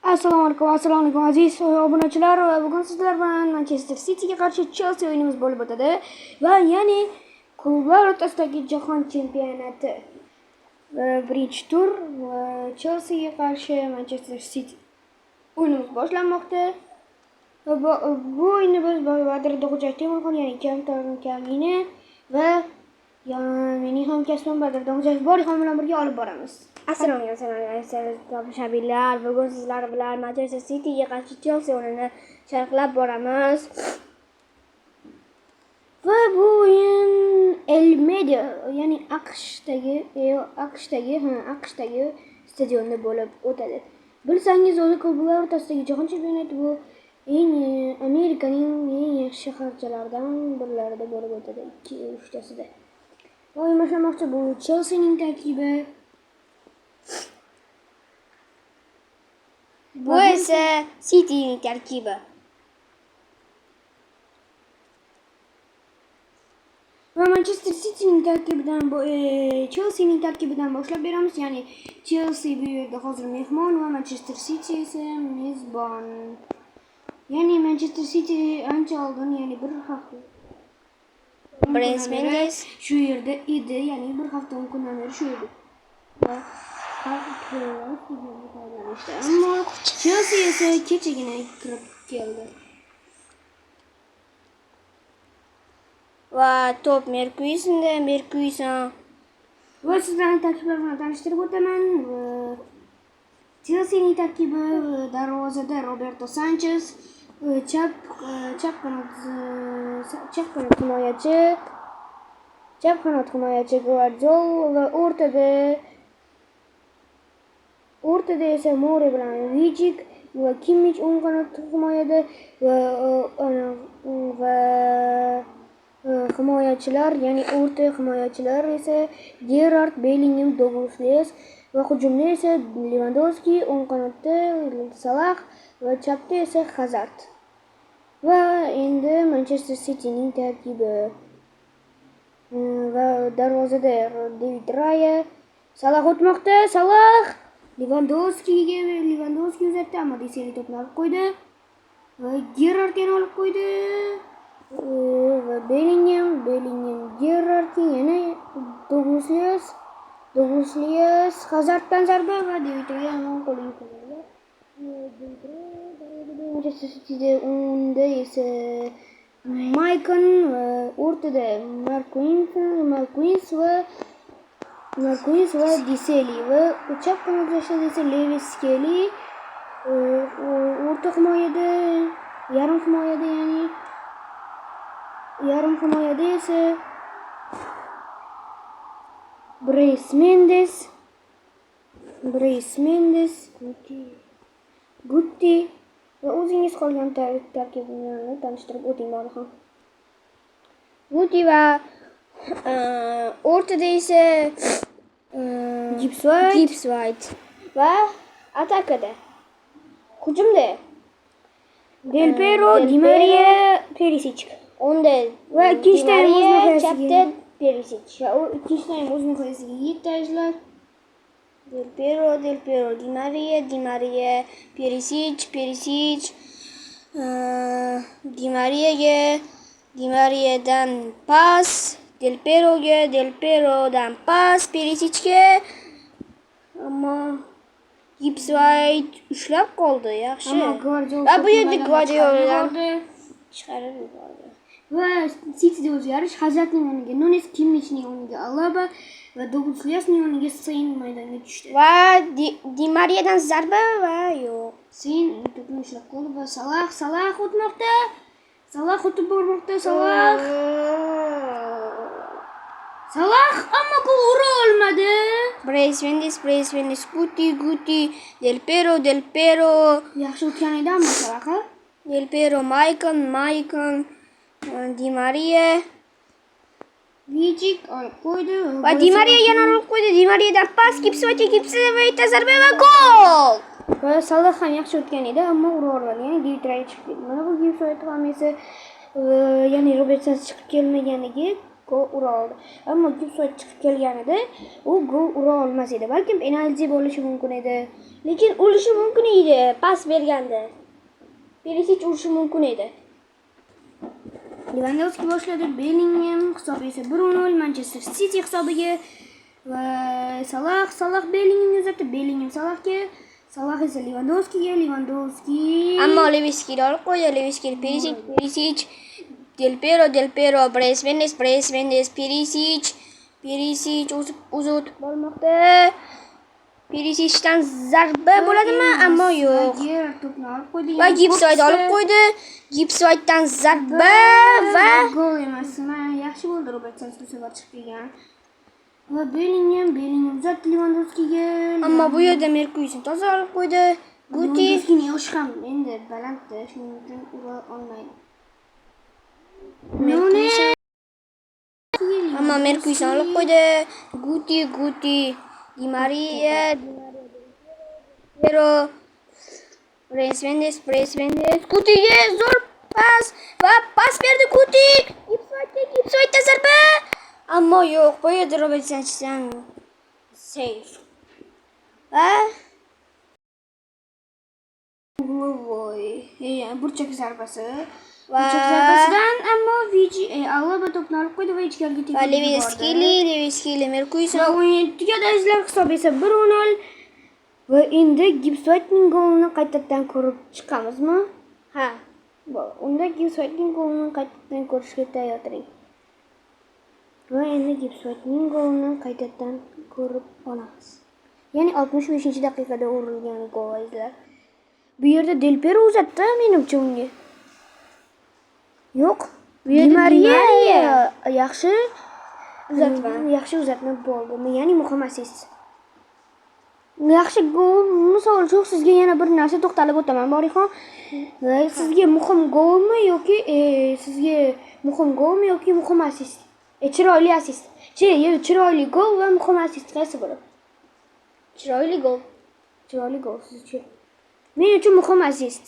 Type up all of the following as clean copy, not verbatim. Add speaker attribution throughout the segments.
Speaker 1: Assalomu alaykum aziz obunachilar. Bugun sizlar bilan Manchester Cityga qarshi Chelsea o'yinimiz bo'lib o'tadi va ya'ni klublar o'rtasidagi jahon chempionati birinchi tur va Chelseaga qarshi Manchester City o'yinimiz boshlanmoqda. Bu o'yinni biz Badr Dog'jayev Temurxon, ya'ni Kamini va mening hamkasbim Badr Dog'jayev Borixon bilan birga olib boramiz. Assalomu tomoshabinlar, bugun sizlar bilan Manchester Cityga qarshi Chelsea o'yinini sharhlab boramiz. Va bu o'yin Elmeda, ya'ni AQShdagi stadionda bo'lib o'tadi. Bilsangiz, o'zi klublar o'rtasidagi jahon chempionati bu Amerikaning eng yaxshi shaharchalaridan birlarida bo'lib o'tadi, 2-3 tasida. O'yin boshlamoqchi. Bu Chelseaning tarkibi. Bu esa City'ning tarkibi. Va Manchester City'ning tarkibidan Chelsea'ning tarkibidan boshlab beramiz. Ya'ni Chelsea bu yerda hozir mehmon va Manchester City esa mezbon. Ya'ni Manchester City ancha oldin, ya'ni bir hafta Mendes shu yerda edi, ya'ni bir hafta kundan beri shu yerda. Va ammo Chelsea esa kechagina kirib keldi. Va top Merkuisan. Va sizlarni tarkiblar bilan tanishtirib o'taman. Chelseaning tarkibi: darvozada Roberto Sanchez, chap qanot himoyachi Guardiola va o'rtada esa More bilan Vichik va Kimmich o'ng qanot himoyada va himoyachilar, ya'ni o'rta himoyachilar esa Gerrard, Bellingham, Douglas Luiz va hujumda esa Lewandowski, o'ng qanotda Salah va chapda esa Hazard. Va endi Manchester City'ning tarkibi: va darvozada David Raya, Salah o'tmoqda, Salah Lewandowski uzatdi, ammo Deseli to'pni olib qo'ydi va Gerrard yana olib qo'ydi. Va Bellingham Gerrardga yana Douglas Luiz Hazarddan zarba va David Raya qo'lini qo'ydi. Manchester City'da unda esa Maicon va o'rtada Marquinhos va Deseli va chap qanotda esa Lewis Kelly, o'rta himoyada yarim himoyada esa Bryce Mendes, Guti va o'zingiz qolgan tarkibni tanishtirib o'ting Borixon. Guti va o'rtada esa Gibbs White va atakada hujumda Del Piero, Di Maria, Perisic. Onda va ikkita chapda Perisic. Va u ikkita o'z nihoyasiga yetkazdilar. Del Piero, Di Maria, Perisic, Di Mariadan pas, Del Pierodan pas Perisicga. Ammo Gibbs White ushlab qoldi, yaxshi. Va bu yerda Guardioladan chiqarib yubordi. Va City'da o'zgarish: Hazardning o'rniga Nunes, Kimmichning o'rniga Alaba va Douglas Luizning o'rniga Sen maydonga tushdi. Va Di Mariadan zarba va yo'q. Sen to'pni ushlab qoldi va Salah o'tmoqda. Salah o'tib bormoqda. Salah ammo gol ura olmadi. Bryce Mendes, Guti, Del Piero. Yaxshi o'tgan edi ammo Salah. Del Piero, Maicon, Di Maria, Vichik olib qo'ydi. Va Di Maria yana olib qo'ydi. Di Mariadan pas, Gibbs va zarba va gol. Va Salah ham yaxshi o'tgan edi, ammo ura olmadi. Ya'ni David Raya chiqib keldi. Mana bu Gibbs ham esa, ya'ni Robertson chiqib kelmaganiga gol ura oldi. Ammo Gibson chiqib kelganida u gol ura olmas edi. Balkim penalti bo'lishi mumkin edi. Lekin urishi mumkin edi. Pas berganda. Perisic urishi mumkin edi. Lewandowski boshladi. Bellingham hisob esa 1-0 Manchester City hisobiga va Salah Bellinghamga uzatdi. Bellingham Salahga, Salah esa Lewandowskiga, Lewandowski
Speaker 2: ammo Lewandowski olib qo'ydi. Lewandowski Perisic Del Piero, Bryce Mendes, Perisic o'zib bormoqda. Perisicdan zarba bo'ladimi? Ammo yo'q.
Speaker 1: to'pni olib qo'ydi.
Speaker 2: Va Gibson olib qo'ydi. Gibsondan zarba va
Speaker 1: gol emas. Yaxshi bo'ldi Robertson bu safar chiqib kelgan. Va Bellingham uzatdi Lewandowskiga.
Speaker 2: ammo bu yerda Merkuysni toza olib qo'ydi. Guti
Speaker 1: Lewandowskining yoshi ham endi balandda, shuning uchun ura olmaydi.
Speaker 2: ammo Merkuysni olib qo'ydi. Guti Di Maria, Piero, Bryce Mendes, Gutiga zo'r pas va pas berdi Guti. Gibsonga zarba. Ammo yo'q, bu yerda Robert Sanchezdan save. Va
Speaker 1: burchak zarbasi.
Speaker 2: Va
Speaker 1: Burchak zarbasidan ammo Alaba to'pni olib qo'ydi va ichkariga
Speaker 2: va
Speaker 1: tekib
Speaker 2: Lewandowski Merkuysni
Speaker 1: va o'yin tugadi izlar hisob esa 1-0 va endi Gibsonning golini qaytadan ko'rib chiqamizmi?
Speaker 2: ha.
Speaker 1: Unda Gibsonning golini qaytadan ko'rishga tayyor turing. Va endi Gibsonning golini qaytadan ko'rib olamiz. Ya'ni 65-daqiqada urilgan gol izlar. Bu yerda Del Piero uzatdi menimcha unga. Yo'q, Di Maria yaxshi uzatma bo'ldi. Ya'ni muhim assist. Yaxshi gol. Misol uchun sizga yana bir narsa to'xtalib o'taman, Borixon. Sizga muhim golmi yoki muhim assist? Chiroyli assist. Chiroyli gol va muhim assist qaysi biri?
Speaker 2: Chiroyli gol.
Speaker 1: Sizcha? Men uchun muhim assist.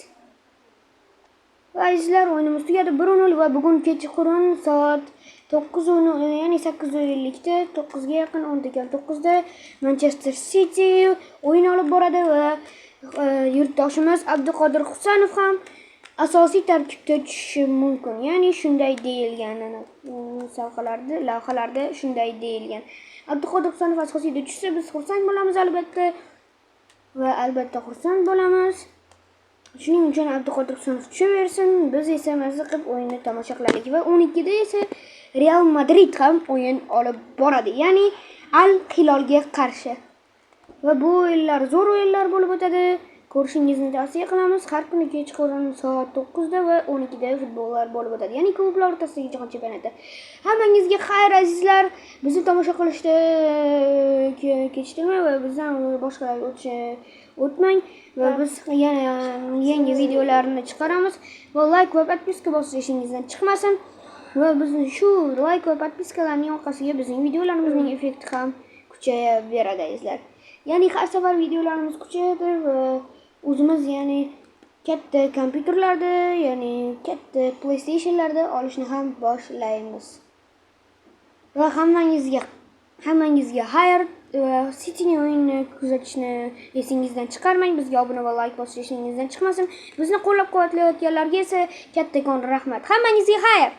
Speaker 1: Azizlar, o'yinimiz tugadi 1-0 va bugun kechqurun soat 9:00, ya'ni 8:50 da 9 ga yaqin 10:09 da Manchester City o'yin olib boradi va yurtdoshimiz Abduqodir Husanov ham asosiy tarkibda tushishi mumkin. Ya'ni shunday deyilgan, lavhalarda shunday deyilgan. Abduqodir Husanov asosiyda tushsa biz xursand bo'lamiz albatta xursand bo'lamiz. Shuning uchun Abduqodir Husanov tushaversin, biz esa mazza qilib o'yinni tomosha qilaylik va 12 da esa Real Madrid ham o'yin olib boradi, ya'ni Al Hilalga qarshi. Va bu o'yinlar zo'r o'yinlar bo'lib o'tadi. Ko'rishingizni tavsiya qilamiz. Har kuni kechqurun soat 9 da va 12 da futbollar bo'lib o'tadi, ya'ni klublar o'rtasidagi jahon chempionati. Hammangizga xayr azizlar. Bizni tomosha qilishda kechiktirmang va bizdan boshqalarga o'tmang va biz yana yangi videolarni chiqaramiz. Va like va podpiska bosishingizdan chiqmasin. Va bizni shu like va podpiskalarning orqasiga bizning videolarimizning effekti ham kuchayaveradi azizlar. Ya'ni har safar videolarimiz kuchayadi va o'zimiz ya'ni katta kompyuterlarda, ya'ni katta PlayStationlarda olishni ham boshlaymiz. Va hammangizga xayr. City'ning o'yinini kuzatishni esingizdan chiqarmang. Bizga obuna va like bosishingizdan chiqmasin. Bizni qo'llab-quvvatlayotganlarga esa kattakon rahmat. Hammangizga xayr.